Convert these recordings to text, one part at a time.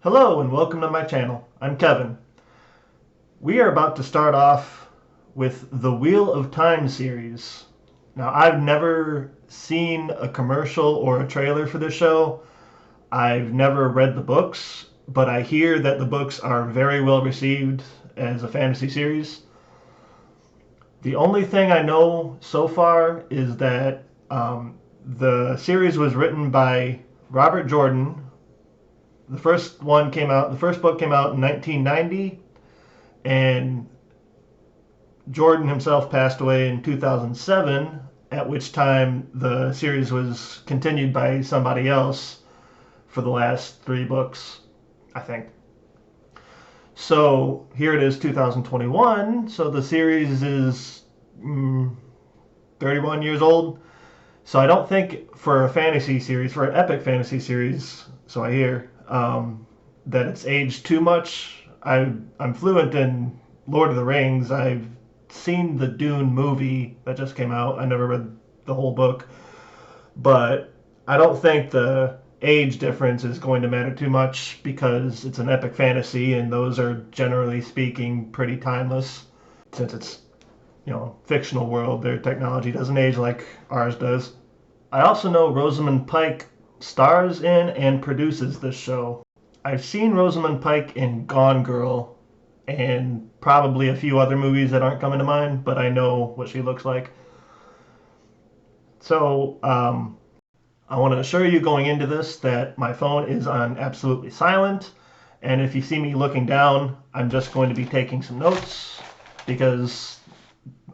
Hello and welcome to my channel. I'm Kevin. We are about to start off with the Wheel of Time series. Now, I've never seen a commercial or a trailer for this show. I've never read the books, but I hear that the books are very well received as a fantasy series. The only thing I know so far is that the series was written by Robert Jordan. The first book came out in 1990, and Jordan himself passed away in 2007, at which time the series was continued by somebody else for the last 3 books, I think. So here it is, 2021, so the series is 31 years old. So I don't think for an epic fantasy series, so I hear, that it's aged too much. I'm fluent in Lord of the Rings. I've seen the Dune movie that just came out. I never read the whole book, but I don't think the age difference is going to matter too much because it's an epic fantasy, and those are generally speaking pretty timeless. Since it's, fictional world, their technology doesn't age like ours does. I also know Rosamund Pike stars in and produces this show. I've seen Rosamund Pike in Gone Girl and probably a few other movies that aren't coming to mind, but I know what she looks like. So, I want to assure you going into this that my phone is on absolutely silent, and if you see me looking down, I'm just going to be taking some notes, because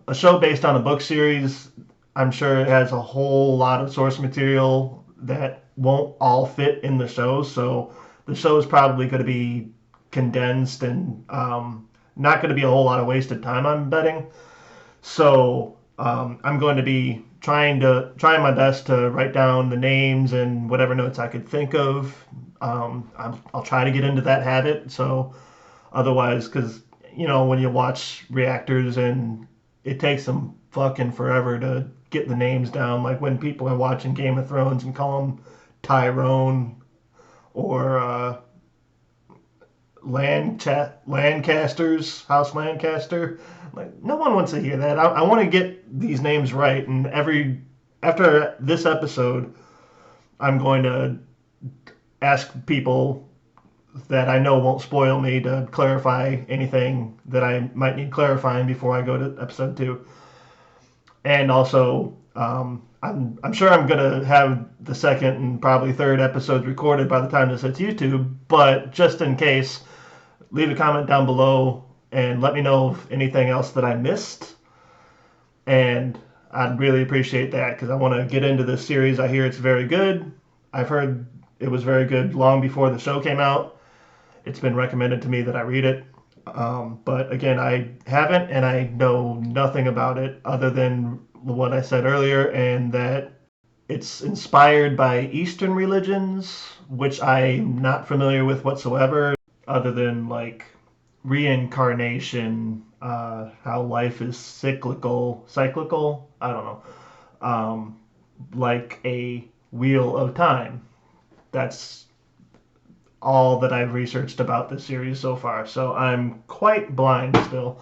a show based on a book series, I'm sure it has a whole lot of source material that won't all fit in the show, so the show is probably going to be condensed and not going to be a whole lot of wasted time, I'm betting. So I'm going to be trying my best to write down the names and whatever notes I could think of. I'll try to get into that habit. So otherwise, because when you watch reactors and it takes them fucking forever to get the names down, like when people are watching Game of Thrones and call them Tyrone or Lancasters, House Lancaster. Like, no one wants to hear that. I want to get these names right, and after this episode, I'm going to ask people that I know won't spoil me to clarify anything that I might need clarifying before I go to episode 2. And also, I'm sure I'm gonna have the second and probably third episodes recorded by the time this hits YouTube, but just in case, leave a comment down below and let me know of anything else that I missed. And I'd really appreciate that because I want to get into this series. I hear it's very good. I've heard it was very good long before the show came out. It's been recommended to me that I read it. But again, I haven't, and I know nothing about it other than what I said earlier, and that it's inspired by Eastern religions, which I'm not familiar with whatsoever, other than like reincarnation, how life is cyclical, I don't know, like a wheel of time. That's all that I've researched about this series so far, so I'm quite blind still.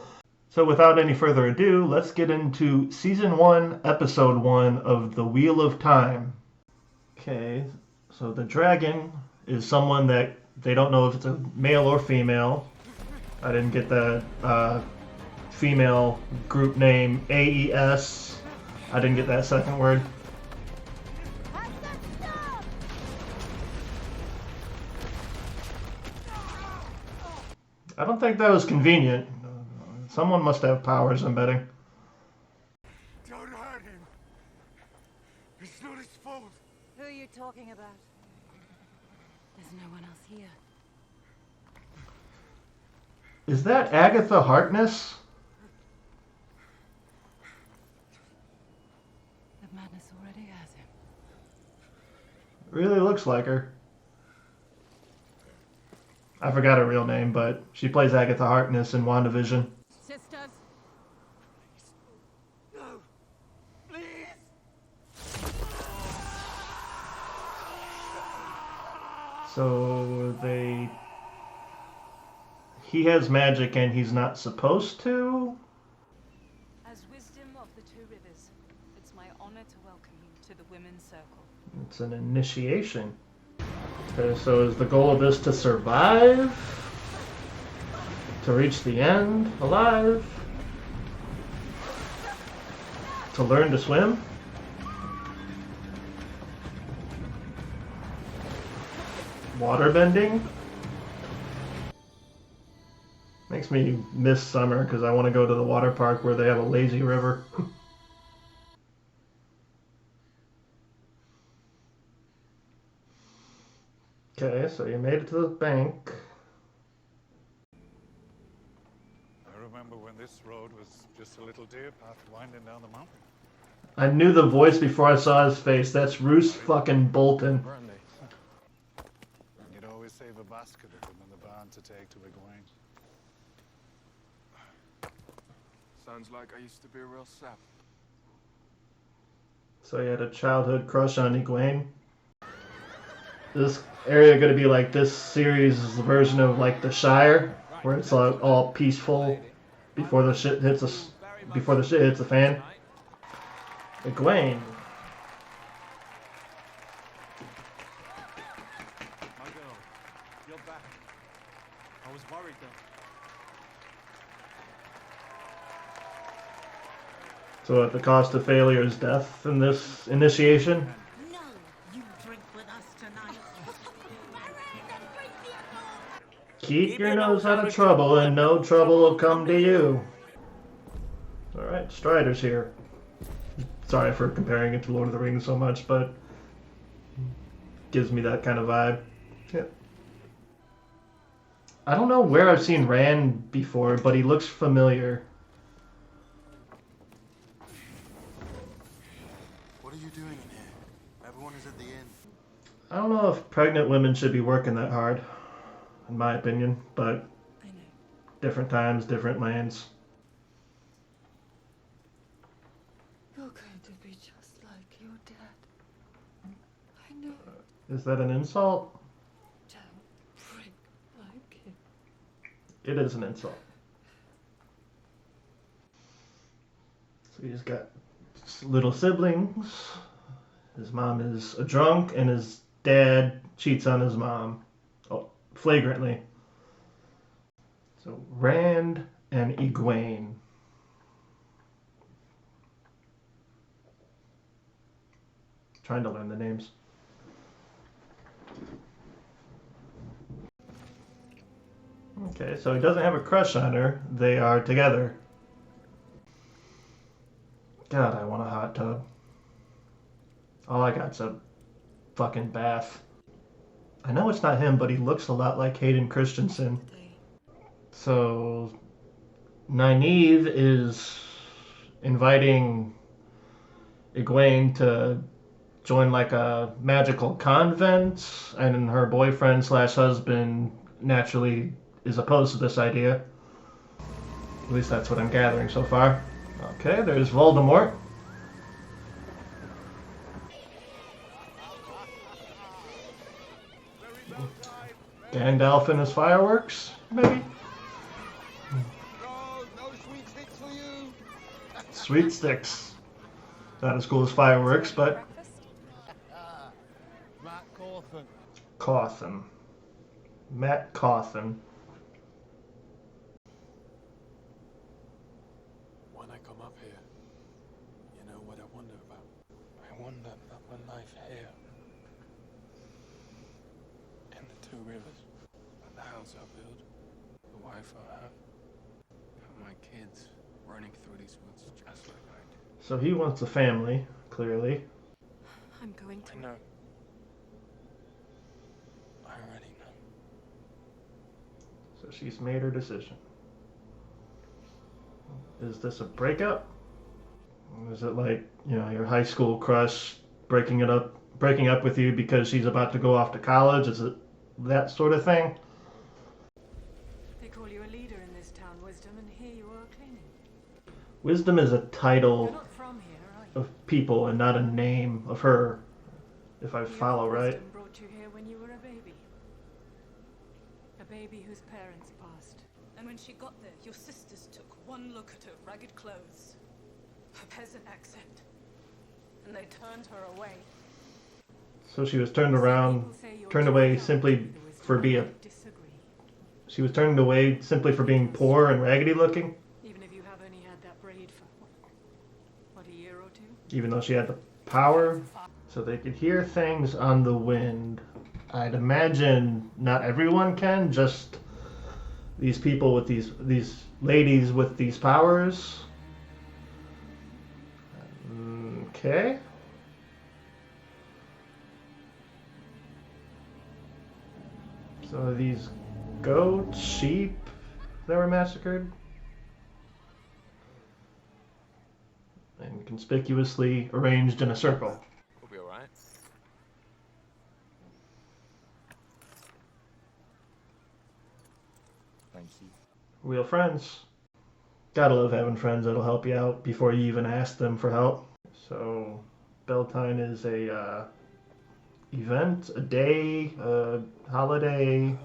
So without any further ado, let's get into Season 1, Episode 1 of The Wheel of Time. Okay, so the dragon is someone that they don't know if it's a male or female. I didn't get the female group name, AES. I didn't get that second word. I don't think that was convenient. Someone must have powers, I'm betting. Don't hurt him. It's not his fault. Who are you talking about? There's no one else here. Is that Agatha Harkness? The madness already has him. Really looks like her. I forgot her real name, but she plays Agatha Harkness in WandaVision. Sisters? No. Please. So they he has magic and he's not supposed to? As wisdom of the two rivers, it's my honor to welcome you to the Women's Circle. It's an initiation. Okay, so is the goal of this to survive? To reach the end alive? To learn to swim? Waterbending? Makes me miss summer because I want to go to the water park where they have a lazy river. Okay, so you made it to the bank. I remember when this road was just a little deer path winding down the mountain. I knew the voice before I saw his face. That's Roose fucking Bolton. You'd always save a basket of them in the barn to take to Egwene. Sounds like I used to be a real sap. So you had a childhood crush on Egwene. This area going to be like this series' version of like the Shire, where it's all peaceful before the shit hits us, before the shit hits the fan. Egwene. My girl, you're back. I was worried though. So at the cost of failure is death in this initiation. No, you drink with us tonight. Keep your nose out of trouble and no trouble will come to you. Alright, Strider's here. Sorry for comparing it to Lord of the Rings so much, but gives me that kind of vibe. Yeah. I don't know where I've seen Rand before, but he looks familiar. What are you doing in here? Everyone is at the inn. I don't know if pregnant women should be working that hard, in my opinion, but I know. different times, different lands. You're going to be just like your dad. I know. Is that an insult? Don't freak like him. It is an insult. So he's got little siblings. His mom is a drunk, and his dad cheats on his mom. Oh, flagrantly. So Rand and Egwene. Trying to learn the names. Okay, so he doesn't have a crush on her. They are together. God, I want a hot tub. All I got's a fucking bath. I know it's not him, but he looks a lot like Hayden Christensen. So, Nynaeve is inviting Egwene to join like a magical convent, and her boyfriend slash husband naturally is opposed to this idea. At least that's what I'm gathering so far. Okay, there's Voldemort. Gandalf and his fireworks, maybe? No sweet sticks for you. Sweet sticks. Not as cool as fireworks, but Matt Cawthon. Cawthon. Matt Cawthon. When I come up here, you know what I wonder about? I wonder about my life here. In the two rivers. About the house I build. The wife I have. And my kids running through these woods just like I do. So he wants a family, clearly. I'm going to. I know. I already know. So she's made her decision. Is this a breakup? Is it like, you know, your high school crush breaking up with you because she's about to go off to college? Is it that sort of thing? They call you a leader in this town, Wisdom, and here you are cleaning. Wisdom is a You're title not from here, are you? of people and not a name of her, if I follow right. Wisdom brought you here when you were a baby. A baby whose parents passed. And when she got there, your sisters took one look at her ragged clothes, her peasant accent, and they turned her away. So she was turned away simply for She was turned away simply for being poor and raggedy looking? Even if you have only had that braid for, what, a year or two? Even though she had the power? So they could hear things on the wind. I'd imagine not everyone can, just these people with these ladies with these powers. Okay. So these goats, sheep that were massacred? And conspicuously arranged in a circle. We'll be alright. Thank you. Real friends. Gotta love having friends that'll help you out before you even ask them for help. So, Beltane is a event, a day, a holiday,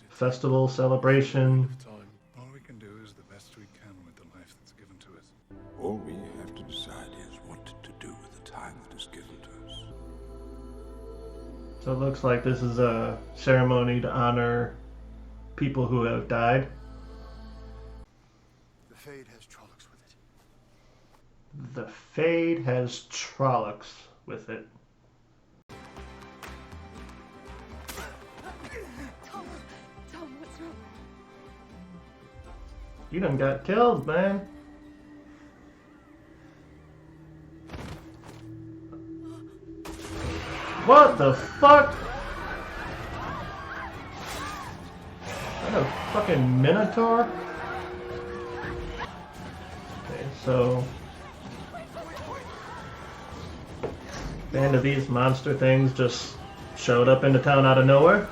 festival, celebration. All we can do is the best we can with the life that's given to us. All we have to decide is what to do with the time that is given to us. So it looks like this is a ceremony to honor people who have died. The Fade has Trollocs with it. The Fade has Trollocs with it. Tom, what's wrong? You done got killed, man. What the fuck? Is that a fucking minotaur? Okay, so band of these monster things just showed up into town out of nowhere.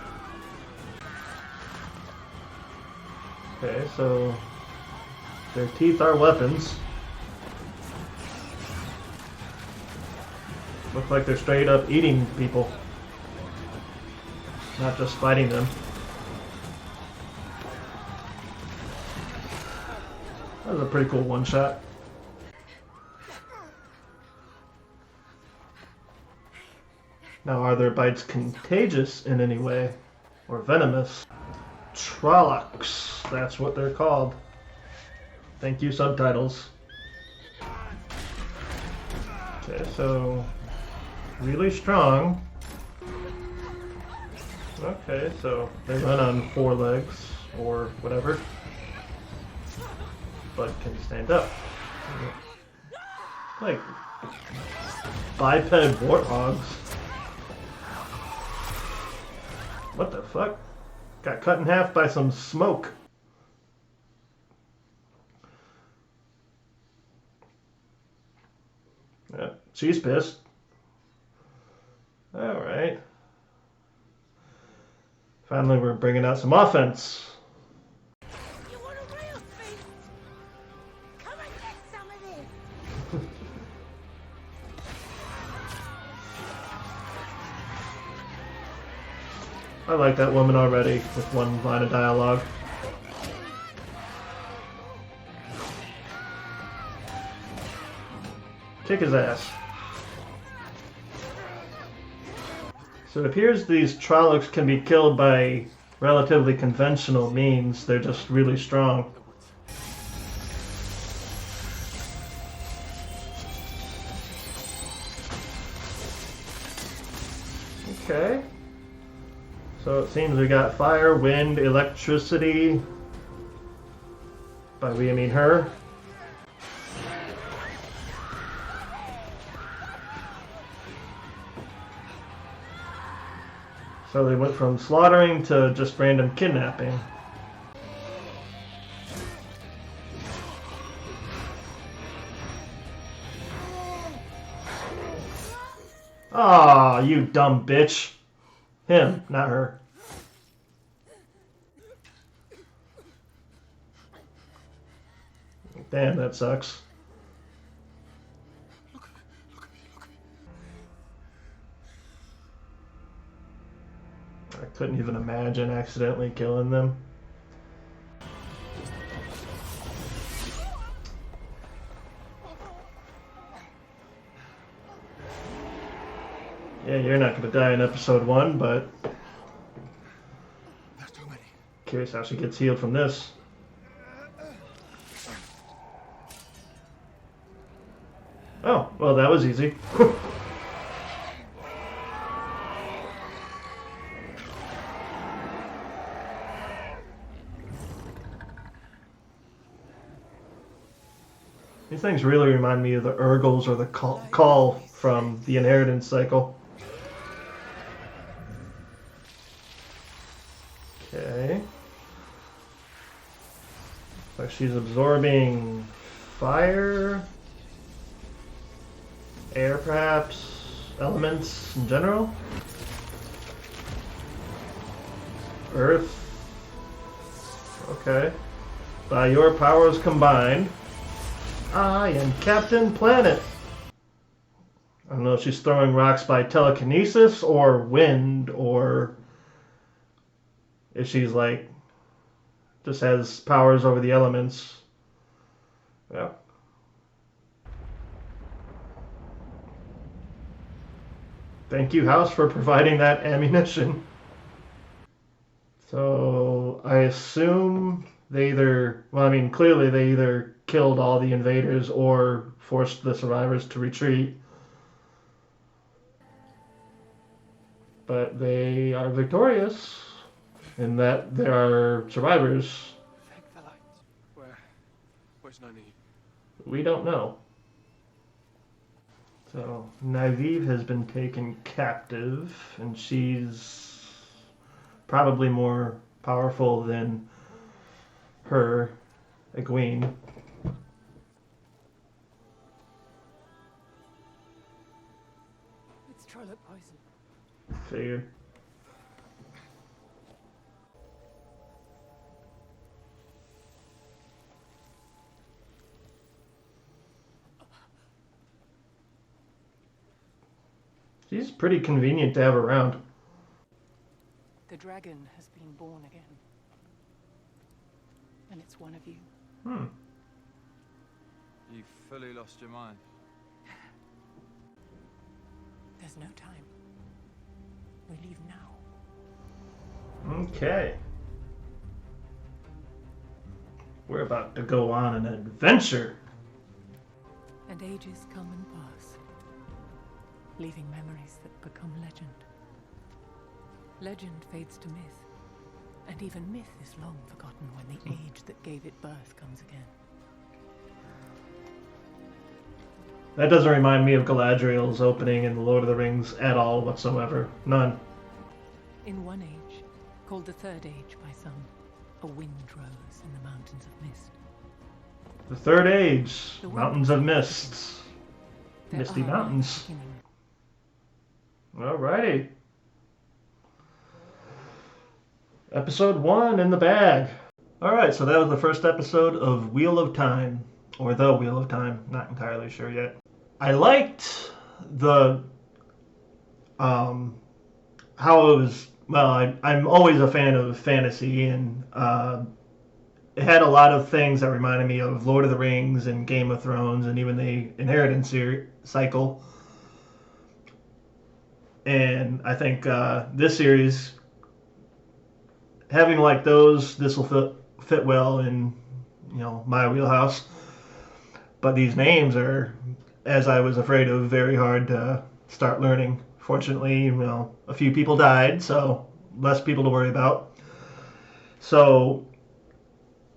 Okay, so their teeth are weapons. Look like they're straight up eating people, not just fighting them. That was a pretty cool one shot. Now, are their bites contagious in any way? Or venomous? Trollocs, that's what they're called. Thank you, subtitles. Okay, so really strong. Okay, so they run on 4 legs or whatever, but can stand up. Like biped warthogs. What the fuck? Got cut in half by some smoke. Yeah, she's pissed. Alright. Finally, we're bringing out some offense. You want a real feast? Come and get some of this. I like that woman already with one line of dialogue. Kick his ass. So it appears these Trollocs can be killed by relatively conventional means. They're just really strong. Okay. So it seems we got fire, wind, electricity. By we, I mean her. So they went from slaughtering to just random kidnapping. Aw, you dumb bitch. Him, not her. Damn, that sucks. Couldn't even imagine accidentally killing them. Yeah, you're not going to die in episode 1, but There's too many. curious how she gets healed from this. Oh, well, that was easy. These things really remind me of the Urgles or the Call from the Inheritance cycle. Okay. So she's absorbing fire, air perhaps, elements in general. Earth. Okay. By your powers combined, I am Captain Planet. I don't know if she's throwing rocks by telekinesis or wind, or if she's like just has powers over the elements. Yeah. Thank you, House, for providing that ammunition. So I assume they either, well, I mean, clearly they either killed all the invaders or forced the survivors to retreat. But they are victorious in that there are survivors. Thank the lights. Where's Nani? We don't know. So Nyviv has been taken captive, and she's probably more powerful than her Egwene. It's Trolloc poison. Figure. She's pretty convenient to have around. The dragon has been born again. And it's one of you. You fully lost your mind. There's no time. We leave now. Okay. We're about to go on an adventure. And ages come and pass, leaving memories that become legend. Legend fades to myth, and even myth is long forgotten when the age that gave it birth comes again. That doesn't remind me of Galadriel's opening in The Lord of the Rings at all whatsoever. None. In one age, called the Third Age by some, a wind rose in the mountains of mist. The Third Age. The Mountains of Mists. There Misty are Mountains. beginning. Alrighty. Episode 1 in the bag. Alright, so that was the first episode of Wheel of Time. Or The Wheel of Time. Not entirely sure yet. I liked the... how it was... Well, I'm always a fan of fantasy, and it had a lot of things that reminded me of Lord of the Rings and Game of Thrones and even the Inheritance cycle. And I think this series, having like those, this will fit well in, my wheelhouse. But these names are, as I was afraid of, very hard to start learning. Fortunately, a few people died, so less people to worry about. So,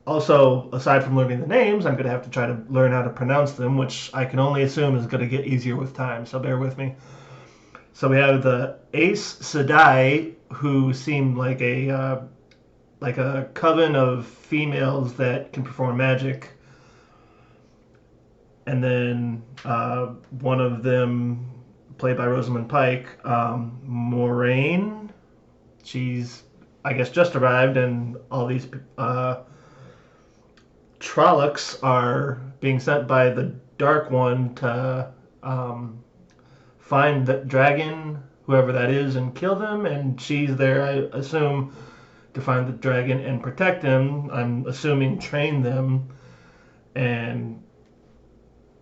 also, aside from learning the names, I'm going to have to try to learn how to pronounce them, which I can only assume is going to get easier with time, so bear with me. So we have the Aes Sedai, who seemed like a coven of females that can perform magic. And then one of them, played by Rosamund Pike, Moraine. She's, I guess, just arrived, and all these Trollocs are being sent by the Dark One to find the dragon whoever that is and kill them, and she's there, I assume, to find the dragon and protect him. I'm assuming train them and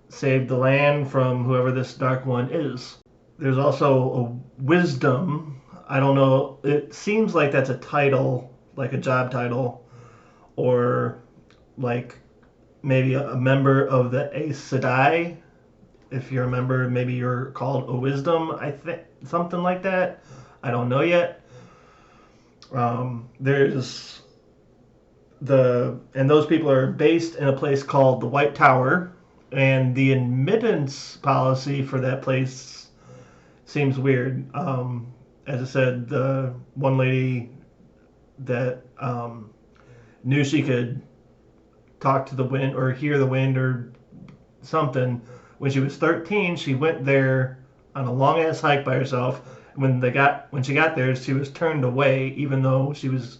save the land from whoever this Dark One is. There's also a wisdom. I don't know. It seems like that's a title, like a job title, or like maybe a member of the Aes Sedai. If you remember, maybe you're called a wisdom. I think something like that. I don't know yet. There's and those people are based in a place called the White Tower, and the admittance policy for that place seems weird. As I said, the one lady that knew she could talk to the wind or hear the wind or something. When she was 13, she went there on a long ass hike by herself. When she got there, she was turned away, even though she was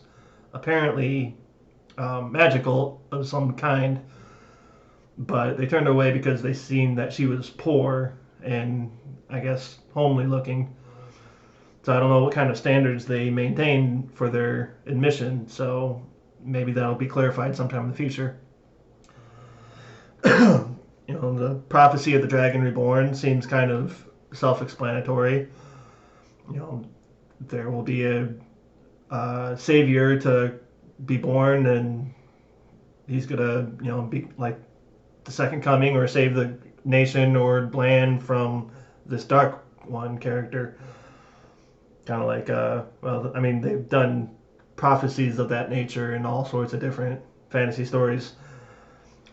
apparently magical of some kind. But they turned her away because they seen that she was poor and I guess homely looking. So I don't know what kind of standards they maintain for their admission. So maybe that'll be clarified sometime in the future. The prophecy of the Dragon Reborn seems kind of self-explanatory. There will be a savior to be born, and he's gonna, be like the second coming or save the nation or land from this Dark One character. Kind of like, they've done prophecies of that nature in all sorts of different fantasy stories.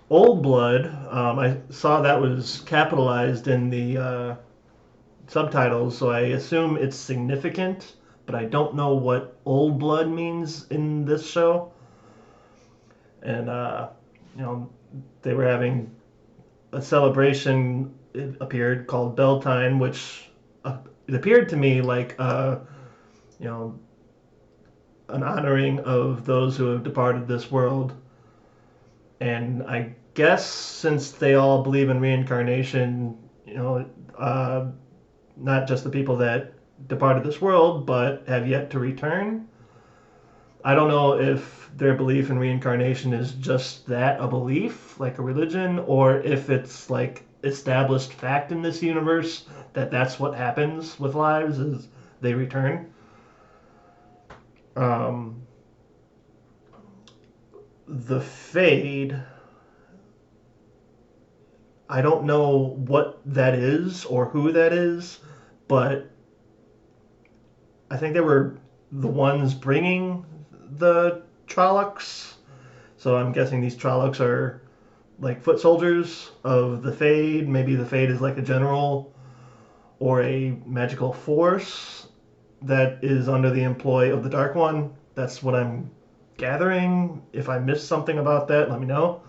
Old Blood, I saw that was capitalized in the subtitles, so I assume it's significant, but I don't know what Old Blood means in this show. And, they were having a celebration, it appeared, called Beltane, which it appeared to me like, an honoring of those who have departed this world. And I guess since they all believe in reincarnation, not just the people that departed this world, but have yet to return. I don't know if their belief in reincarnation is just that, a belief, like a religion, or if it's like established fact in this universe that that's what happens with lives, is they return. The Fade, I don't know what that is or who that is, but I think they were the ones bringing the Trollocs. So I'm guessing these Trollocs are like foot soldiers of the Fade. Maybe the Fade is like a general or a magical force that is under the employ of the Dark One. That's what I'm gathering. If I missed something about that, let me know.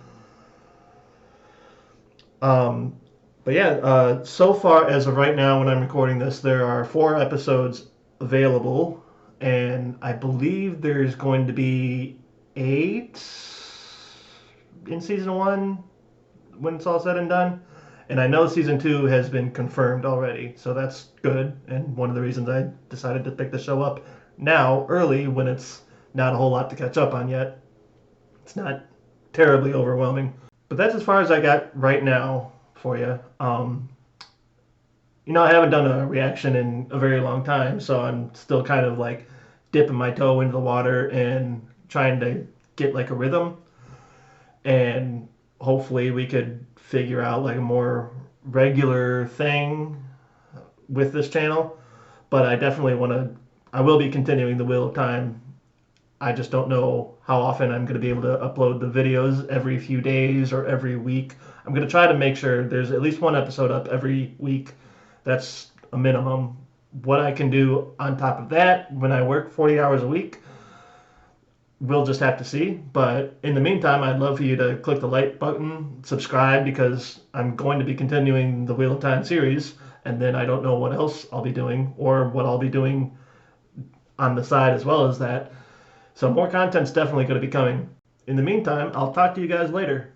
But yeah, so far as of right now when I'm recording this, there are 4 episodes available, and I believe there's going to be 8 in season 1 when it's all said and done. And I know season 2 has been confirmed already, so that's good, and one of the reasons I decided to pick the show up now, early, when it's not a whole lot to catch up on yet. It's not terribly overwhelming. But that's as far as I got right now for you. I haven't done a reaction in a very long time, so I'm still kind of like dipping my toe into the water and trying to get like a rhythm. And hopefully we could figure out like a more regular thing with this channel. But I definitely I will be continuing the Wheel of Time. I just don't know how often I'm going to be able to upload the videos, every few days or every week. I'm going to try to make sure there's at least one episode up every week. That's a minimum. What I can do on top of that when I work 40 hours a week, we'll just have to see. But in the meantime, I'd love for you to click the like button, subscribe, because I'm going to be continuing the Wheel of Time series, and then I don't know what else I'll be doing or what I'll be doing on the side as well as that. So more content's definitely going to be coming. In the meantime, I'll talk to you guys later.